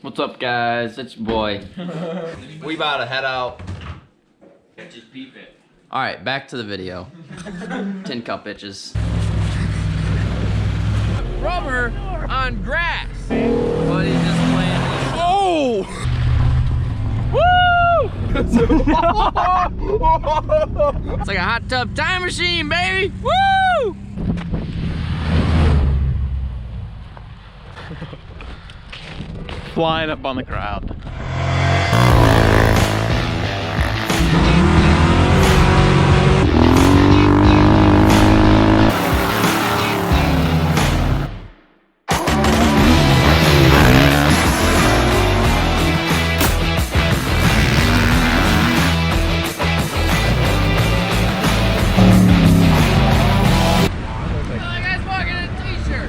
What's up, guys? It's your boy. We about to head out. Just beep it. Alright, back to the video. Tin cup bitches. Rubber on grass. But he's just playing this. Oh! Woo! It's like a hot tub time machine, baby! Woo! Flying up on the crowd.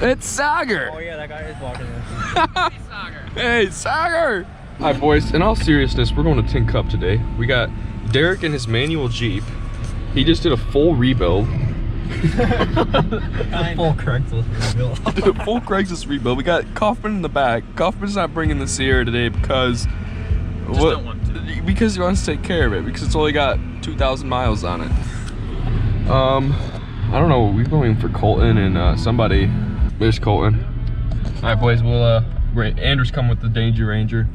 It's Sagar! Oh yeah, that guy is walking in. Hey, Sagar! Alright boys, in all seriousness, we're going to Tin Cup today. We got Derek in his manual Jeep. He just did a full rebuild. Full Craigslist rebuild. Did a full Craigslist rebuild. We got Kaufman in the back. Kaufman's not bringing the Sierra today because... don't want to. Because he wants to take care of it, because it's only got 2,000 miles on it. I don't know, we're going for Colton and somebody. There's Colton. Alright boys, we'll Andrew's coming with the Danger Ranger.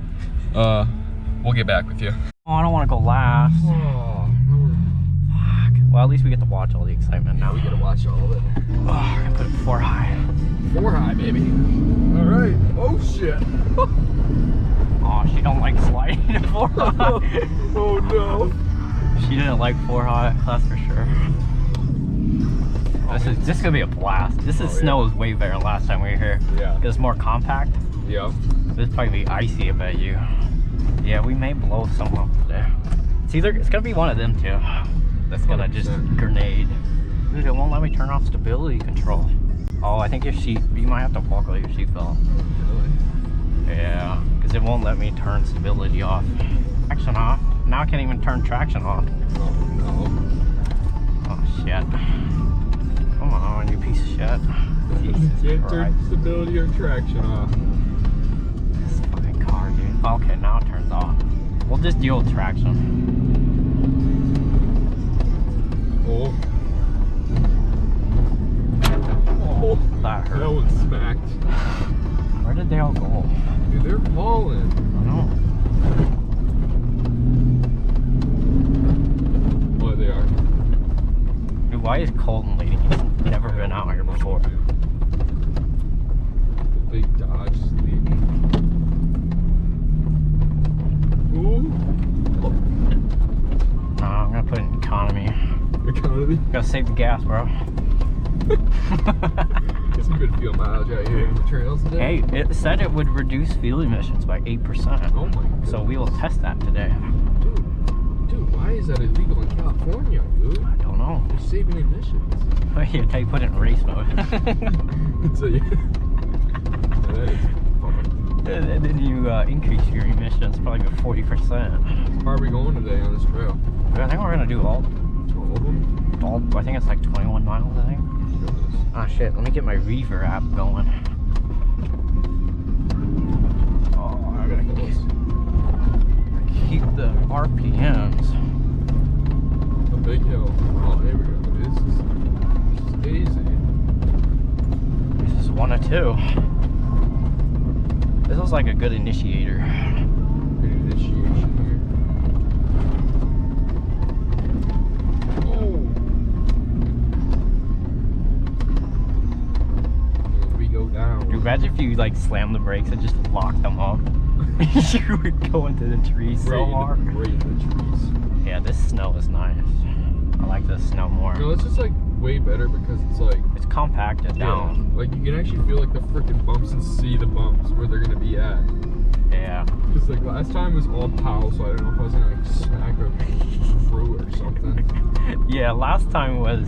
We'll get back with you. Oh, I don't want to go last. Oh, Fuck. Well, at least we get to watch all the excitement now. we gotta watch all of it. Oh, we're gonna put it 4 high. 4 high, baby. Alright. Oh shit. Oh, she don't like sliding at 4 high. Oh no. She didn't like 4 high, that's for sure. This is gonna be a blast. This snow is way better than last time we were here. Yeah. Because it's more compact. Yeah. This is probably be icy, I bet you. Yeah, we may blow some up today. It's gonna be one of them two. That's gonna 100%. just grenade. Dude, it won't let me turn off stability control. Oh, I think you might have to buckle your seatbelt. Really? Yeah, because it won't let me turn stability off. Traction off. Now I can't even turn traction on. Oh no. Oh shit. Come on, you piece of shit. Can't turn stability or traction off. This fucking car, dude. Okay, now it turns off. We'll just deal with traction. Oh. Oh. That hurt. That one smacked. Where did they all go? Dude, they're falling. I know. What they are. Dude, why is Colton leading? He's never been out here before. The big Dodge is leaving. Ooh. No, I'm gonna put it in economy. Economy. Gotta save the gas, bro. Get some good fuel mileage out here on the trails today. Hey, it said it would reduce fuel emissions by 8%. Oh my goodness. So we will test that today. Dude, why is that illegal in California, dude? I don't know. They're saving emissions. Yeah, they put it in race mode. So yeah. That is fun. And then you increase your emissions probably by 40%. How are we going today on this trail? I think we're gonna do all All of them? I think it's like 21 miles, I think. Ah shit, let me get my Reaver app going. Oh, I gotta keep the RPMs. A big hill. Oh, here we go. This is easy. This is 1 of 2. This is like a good initiator. Good initiation here. Oh. Here we go down. Dude, imagine if you like slam the brakes and just lock them up. You would go into the trees so hard. Right in the trees. Yeah, this snow is nice. I like this snow more. No, it's just like way better because it's like It's compacted down. like you can actually feel like the freaking bumps and see the bumps where they're gonna be at. Yeah. Because like last time was all pow, so I don't know if I was gonna like smack a fruit or something. Yeah, last time was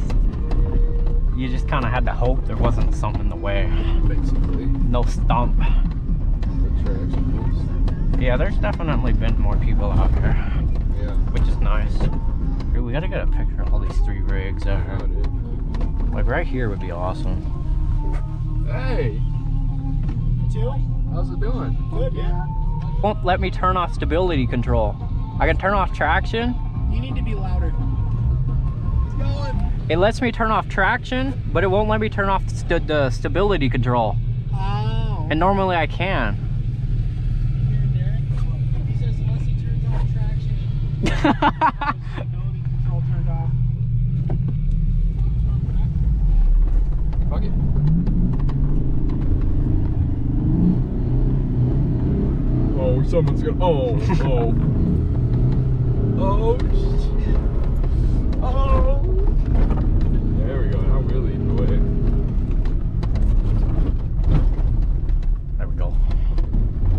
you just kind of had to hope there wasn't something in the way. Basically. No stump. The traction. Yeah, there's definitely been more people out here, Yeah. which is nice. Dude, we gotta get a picture of all these 3 rigs out Yeah, here. dude. Like right here would be awesome. Hey! Jill? How's it doing? Good, yeah. won't let me turn off stability control. I can turn off traction. You need to be louder. It's going. It lets me turn off traction, but it won't let me turn off the stability control. Oh. And normally I can. He says unless he turns off traction, stability control turned off. Fuck it. Oh, someone's gonna. Oh, oh. Oh, shit. Oh. There we go. Now we're leading the way. There we go.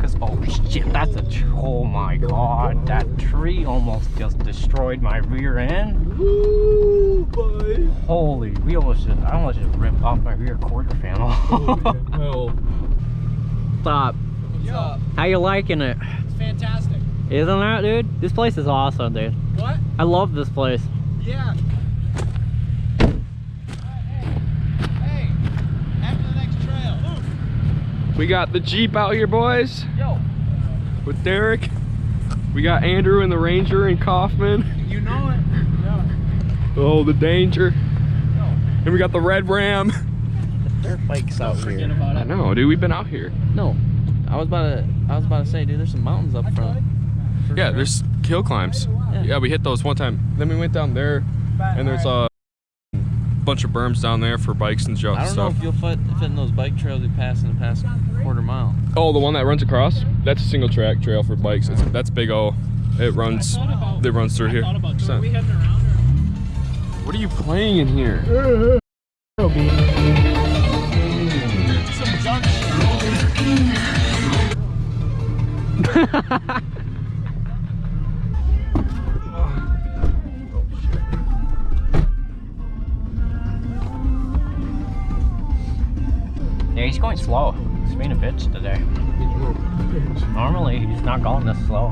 Cause oh shit, that's a oh my god, that tree almost just destroyed my rear end. Ooh, boy. Holy, I almost just ripped off my rear quarter panel. Holy hell. Stop. What's up? How you liking it? It's fantastic. Isn't that, dude? This place is awesome, dude. What? I love this place. Yeah. Hey, after the next trail. We got the Jeep out here, boys. Yo. With Derek. We got Andrew and the Ranger and Kaufman. You know it. Yeah. Oh, the Danger. Yo. And we got the Red Ram. Dirt bikes out Forget about I it. know, dude. We've been out here. No, I was about to say, dude, there's some mountains up front. Yeah, there's hill climbs. Yeah, we hit those one time. Then we went down there, and there's a bunch of berms down there for bikes and I don't know stuff. if you'll fit in those bike trails we passed in the past quarter mile. Oh, the one that runs across? That's a single track trail for bikes. That's big O. It runs. It runs through here. Are we 100%. heading around or? What are you playing in here? Some junk shit. Yeah, he's going slow. He's being a bitch today. Normally, he's not going this slow.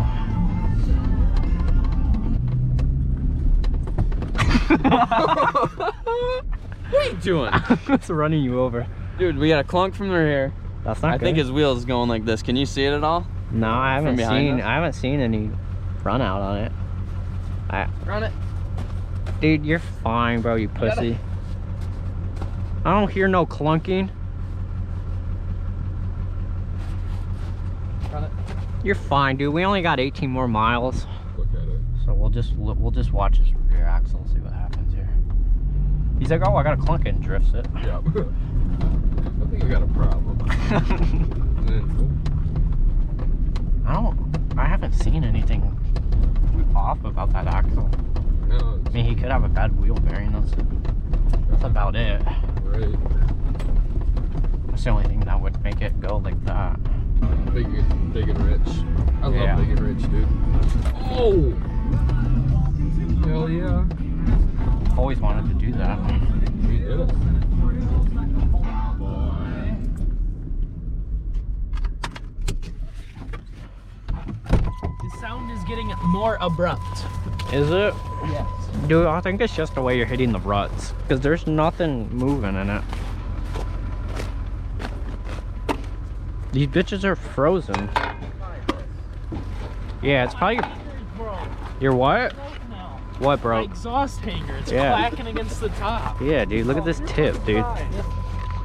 What are you doing? It's running you over. Dude, we got a clunk from the rear. That's not I good. think his wheel is going like this. Can you see it at all? No, I haven't behind seen. us? I haven't seen any run out on it. Run it. Dude, you're fine, bro. You pussy. I don't hear no clunking. Run it. You're fine, dude. We only got 18 more miles, Look at it. so we'll just watch his rear axle, see what happens here. He's like, oh, I got a clunk and drifts it. Yeah. I think I got a problem. I haven't seen anything off about that axle. No, I mean, he could have a bad wheel bearing. That's about it. right. That's the only thing that would make it go like that. Big and rich. I Yeah. love big and rich, dude. Oh! Hell yeah. Always wanted to do that. We did it. The sound is getting more abrupt. Is it? Yes. Dude, I think it's just the way you're hitting the ruts. Because there's nothing moving in it. These bitches are frozen. Yeah, it's probably your what? What, My bro? exhaust hanger. It's Yeah. clacking against the top. Yeah, dude, look at this tip, dude.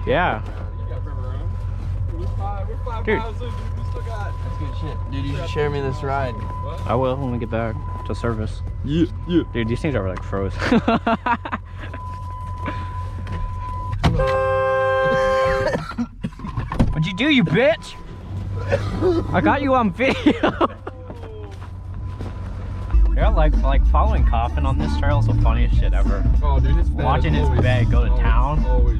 Yeah. Dude, That's That's good shit. Dude, you should share me this ride. I will when we get back to service. Yeah, yeah. Dude, these things are like froze. What'd you do, you bitch? I got you on video. Yeah, like following Coffin on this trail is the funniest shit ever. Oh, dude, his bag Watching is his always- bag go to town. Always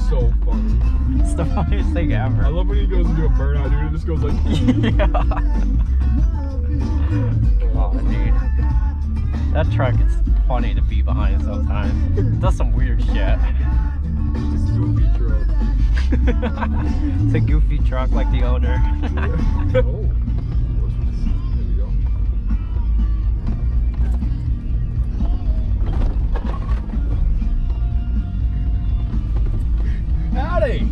so funny. It's the funniest thing I ever. love when he goes into a burnout, dude. It just goes like. Yeah. Oh, dude. That truck is funny to be behind sometimes. It does some weird shit. Goofy truck. It's a goofy truck like the owner. Oh. There you go. Howdy! Are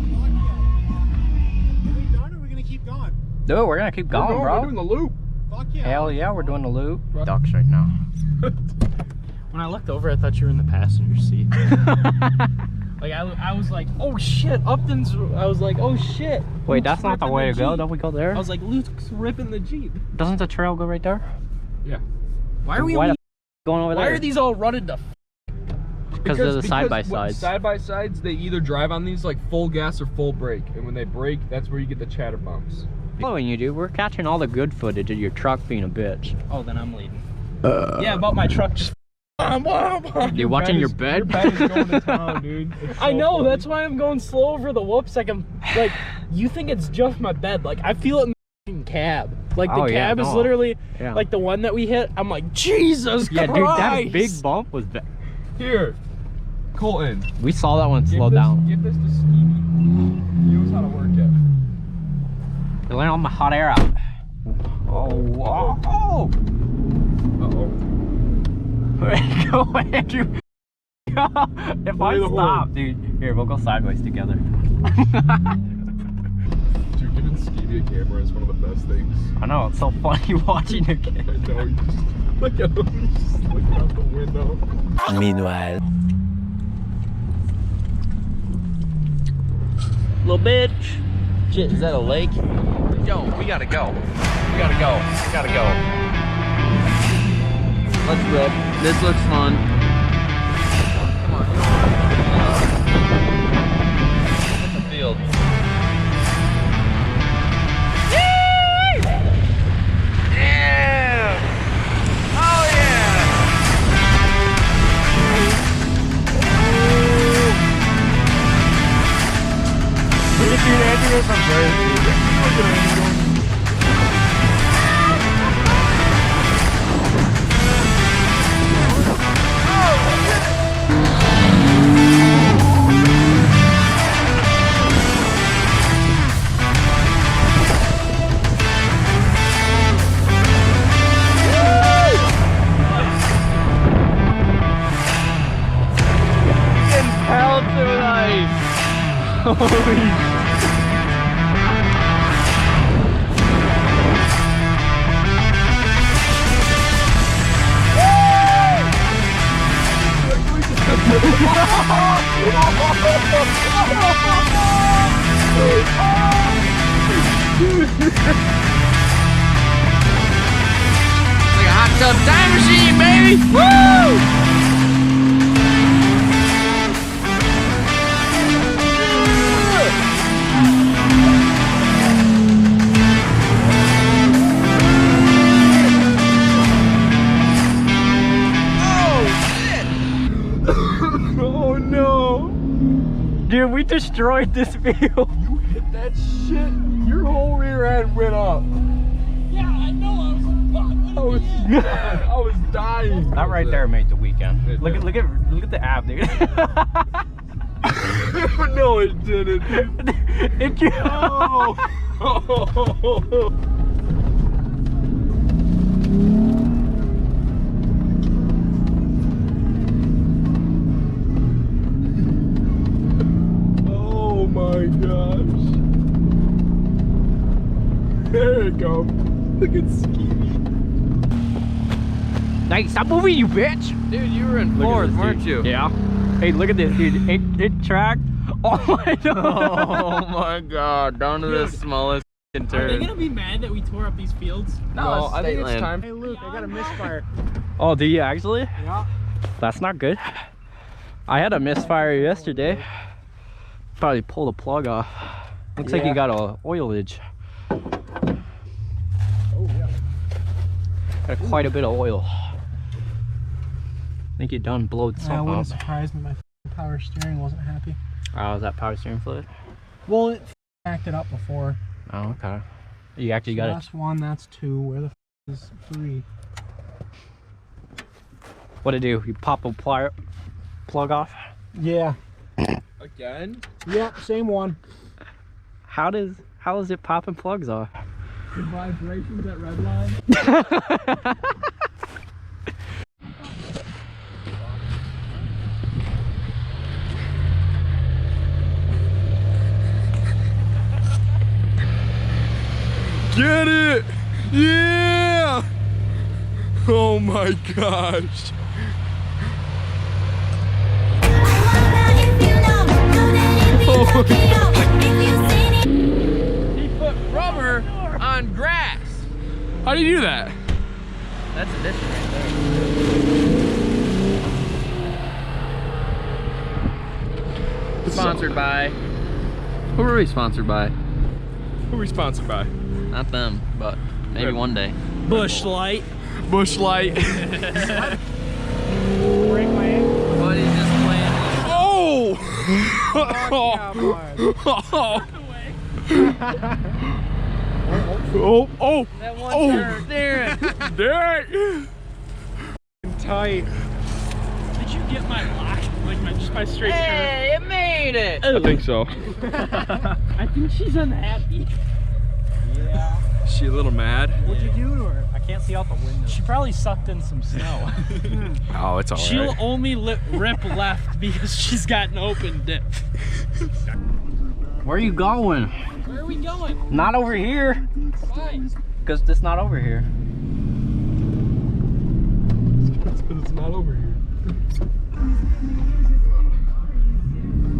we done or are we gonna keep going? Dude, we're gonna keep going, We're bro. doing the loop. Fuck yeah. Hell yeah, we're doing the loop. Ducks right now. When I looked over, I thought you were in the passenger seat. Like I was like, oh shit, Upton's. I was like, oh shit. Wait, Luke's that's not the ripping way to go. Jeep. Don't we go there? I was like, Luke's ripping the Jeep. Doesn't the trail go right there? Yeah. Why are we? Why the going over Why there? are these all running to? Because they're the side-by-sides. Side-by-sides, they either drive on these like full gas or full brake. And when they brake, that's where you get the chatter bumps. Following you, dude. We're catching all the good footage of your truck being a bitch. Oh, then I'm leading. Yeah, about my truck just. You're watching your Your bed? bed is going to town, dude. It's so I know, funny. that's why I'm going slow over the whoops. Like I'm like, you think it's just my bed? Like I feel it in the fucking cab. Like the Oh, yeah, cab is no. literally Yeah. like the one that we hit. I'm like, Jesus Yeah, Christ. dude, that big bump was bad. Here, Colton. We saw that one slow give this, down. Give this to Stevie. He knows how to work it. You're letting all my hot air out. Oh, Uh-oh. Go, Andrew. If I the stop, dude. Here, we'll go sideways together. Dude, giving Stevie a camera is one of the best things. I know, it's so funny watching it. I know, you just look at him, he's just looking out the window. Meanwhile. Little bitch. Shit, is that a lake? Yo, we gotta go. We gotta go. We gotta go. Let's rip. This looks fun. Come on. Hit the field. Yeah! Oh yeah! Look at you, Andrew, from Jersey. Hell to life. Holy Like a hot tub time machine, baby! Woo! Oh no! dude, we destroyed this field. You hit that shit, your whole rear end went up. Yeah, I know. I was dying. I was dying. That right there made the weekend. It Look did. at the ab, dude. No, it didn't. It just, Oh. Oh my gosh. There it goes. Look at Skeevy. hey, stop moving, you bitch. Dude, you were in Look at fourth, this, weren't dude. you? Yeah. Hey, look at this, dude. It tracked. Oh my god. Oh my god, down to the Dude. smallest Are they turn. gonna be mad that we tore up these fields? No, I think it's State land. time. Hey Luke, I got a misfire. Oh, do you actually? Yeah. That's not good. I had a misfire yesterday. Probably pulled a plug off. Looks like you got a oilage. Oh yeah. Got quite a bit of oil. I think you done blowed Yeah, it something wouldn't up. surprise me. My power steering wasn't happy. Oh, is that power steering fluid? Well, it acted up before. Oh, okay. You actually got it. That's one. That's two. Where the is three? What to do? You pop a plug off? Yeah. Again? Yep. Same one. How is it popping plugs off? The vibrations at red line. Get it! Yeah! Oh my gosh. He put rubber on grass. How do you do that? That's addition right there. Sponsored by. Who are we sponsored by? Who are we sponsored by? Not them, but maybe one day. Bush Light. Bush Light. Break my ankle. But he's just playing. Oh! Oh! Oh! That one Oh! turn, Darren. Darren! Tight. Did you get my lock? Like just my straight Hey, it made it. I think so. turn? I think she's unhappy. Yeah. Is she a little mad? What'd you do to her? I can't see out the window. She probably sucked in some snow. Oh, it's alright. She'll only rip left because she's got an open dip. Where are you going? Where are we going? Not over here. Why? Because it's not over here. It's because it's not over here.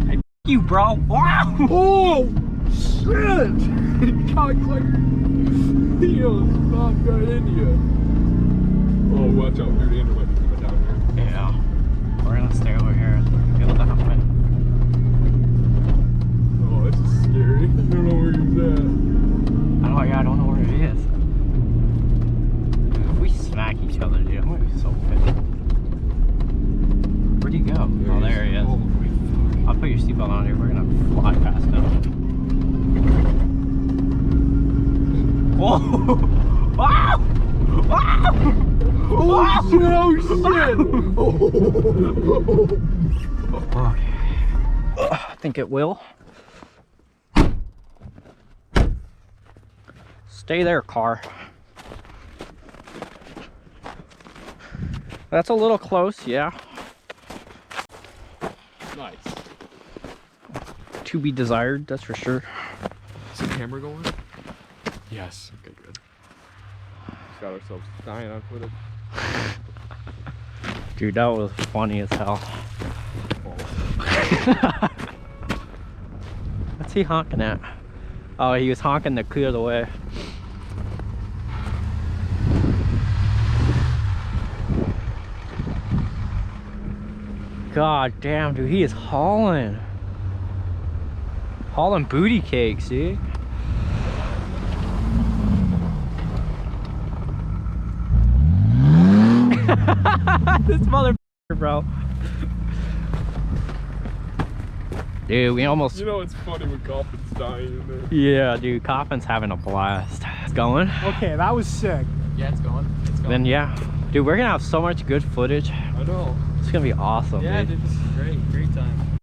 Hey, you, bro. Wow. Oh! Shit! Cocksucker! He almost knocked right into you. Oh, watch out, dude. Andrew might be coming down here. Yeah. We're gonna stay over here so we can feel the happen. Oh, this is scary. I don't know where he's at. I don't know where it is. If we smack each other, dude, I'm gonna be so pissed. Where'd he go? Oh, there he is. Oh, I'll put your seatbelt on here. We're gonna fly past him. Whoa! Wow! Wow! Wow! oh shit! Okay. I think it will. Stay there, car. That's a little close, yeah. Nice. To be desired, that's for sure. Is the camera going? Yes. Okay, good. Just got ourselves dying on footage. Dude, that was funny as hell. What's he honking at? Oh, he was honking to clear the way. God damn, dude, he is hauling. Hauling booty cakes, dude. This motherfucker, bro. Dude, we almost... You know it's funny when Coffin's dying in there. Yeah, dude, Coffin's having a blast. It's going. Okay, that was sick. Yeah, it's going. It's going. Then yeah. Dude, we're gonna have so much good footage. I know. It's gonna be awesome, Yeah, dude. dude, this is great. Great time.